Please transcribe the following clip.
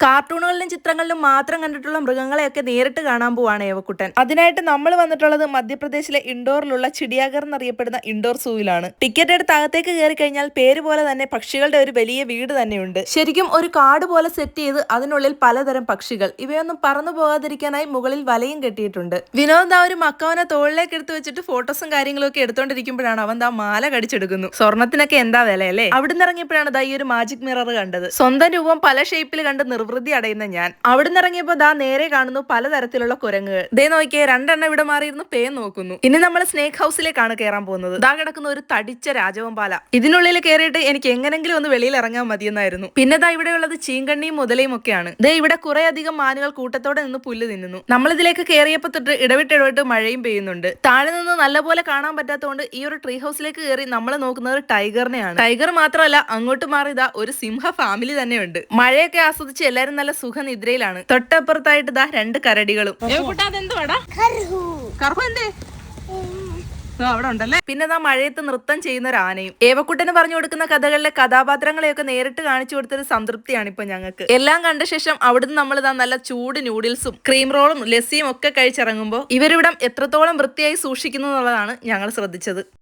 കാർട്ടൂണുകളിലും ചിത്രങ്ങളിലും മാത്രം കണ്ടിട്ടുള്ള മൃഗങ്ങളെയൊക്കെ നേരിട്ട് കാണാൻ പോവാണ് ഏവക്കുട്ടൻ. അതിനായിട്ട് നമ്മൾ വന്നിട്ടുള്ളത് മധ്യപ്രദേശിലെ ഇൻഡോറിലുള്ള ചിടിയാഗർ എന്നറിയപ്പെടുന്ന ഇൻഡോർ സൂവിലാണ്. ടിക്കറ്റ് എടുത്ത് അകത്തേക്ക് കയറി കഴിഞ്ഞാൽ പേര് പോലെ തന്നെ പക്ഷികളുടെ ഒരു വലിയ വീട് തന്നെയുണ്ട്. ശരിക്കും ഒരു കാട് പോലെ സെറ്റ് ചെയ്ത് അതിനുള്ളിൽ പലതരം പക്ഷികൾ. ഇവയൊന്നും പറന്നു പോകാതിരിക്കാനായി മുകളിൽ വലയും കെട്ടിയിട്ടുണ്ട്. വിനോദ് ഒരു മക്കവനെ തോളിലേക്ക് എടുത്ത് വെച്ചിട്ട് ഫോട്ടോസും കാര്യങ്ങളും ഒക്കെ എടുത്തോണ്ടിരിക്കുമ്പോഴാണ് അവൻ മാല കടിച്ചെടുക്കുന്നു. സ്വർണത്തിനൊക്കെ എന്താ വില അല്ലേ? അവിടുന്ന് ഇറങ്ങിയപ്പോഴാണ് ഈ ഒരു മാജിക് മിറർ കണ്ടത്. സ്വന്തം രൂപം പല ഷേപ്പിൽ കണ്ട് നിർവൃതി അടയുന്ന ഞാൻ അവിടുന്ന് ഇറങ്ങിയപ്പോ നേരെ കാണുന്നു പലതരത്തിലുള്ള കുരങ്ങുകൾ. നോക്കിയേ, രണ്ടെണ്ണം ഇവിടെ മാറിയിരുന്നു പേ നോക്കുന്നു. ഇനി നമ്മൾ സ്നേക്ക് ഹൗസിലേക്കാണ് കയറാൻ പോകുന്നത്. കിടക്കുന്ന ഒരു തടിച്ച രാജവമ്പാല. ഇതിനുള്ളിൽ കയറിയിട്ട് എനിക്ക് എങ്ങനെങ്കിലും ഒന്ന് വെളിയിൽ ഇറങ്ങാൻ മതിയെന്നായിരുന്നു. പിന്നെ ഇവിടെയുള്ളത് ചീങ്കണ്ണിയും മുതലയും ഒക്കെയാണ്. ഇവിടെ കുറെ അധികം മാനുകൾ കൂട്ടത്തോടെ നിന്ന് പുല്ല് തിന്നുന്നു. നമ്മൾ ഇതിലേക്ക് കയറിയപ്പോ തൊട്ട് ഇടവിട്ട് മഴയും പെയ്യുന്നുണ്ട്. താഴെ നിന്ന് നല്ലപോലെ കാണാൻ പറ്റാത്തതുകൊണ്ട് ഈ ഒരു ട്രീ ഹൗസിലേക്ക് കയറി നമ്മൾ നോക്കുന്നത് ടൈഗറിനെയാണ്. ടൈഗർ മാത്രമല്ല, അങ്ങോട്ട് മാറി ഒരു സിംഹ ഫാമിലി തന്നെയുണ്ട്. മഴയൊക്കെ ആസ്വദിച്ച് എല്ലാരും നല്ല സുഖനിദ്രയിലാണ്. തൊട്ടപ്പുറത്തായിട്ട് രണ്ട് കരടികളും. അവിടെ ഉണ്ടല്ലേ. പിന്നെ മഴയത്ത് നൃത്തം ചെയ്യുന്ന ഒരു ആനയും. ഏവക്കുട്ടന് പറഞ്ഞു കൊടുക്കുന്ന കഥകളിലെ കഥാപാത്രങ്ങളെയൊക്കെ നേരിട്ട് കാണിച്ചു കൊടുത്തൊരു സംതൃപ്തിയാണ് ഇപ്പൊ ഞങ്ങൾക്ക്. എല്ലാം കണ്ട ശേഷം അവിടുന്ന് നമ്മൾ നല്ല ചൂട് നൂഡിൽസും ക്രീം റോളും ലസ്സിയും ഒക്കെ കഴിച്ചിറങ്ങുമ്പോൾ ഇവരിവിടം എത്രത്തോളം വൃത്തിയായി സൂക്ഷിക്കുന്നു എന്നുള്ളതാണ് ഞങ്ങൾ ശ്രദ്ധിച്ചത്.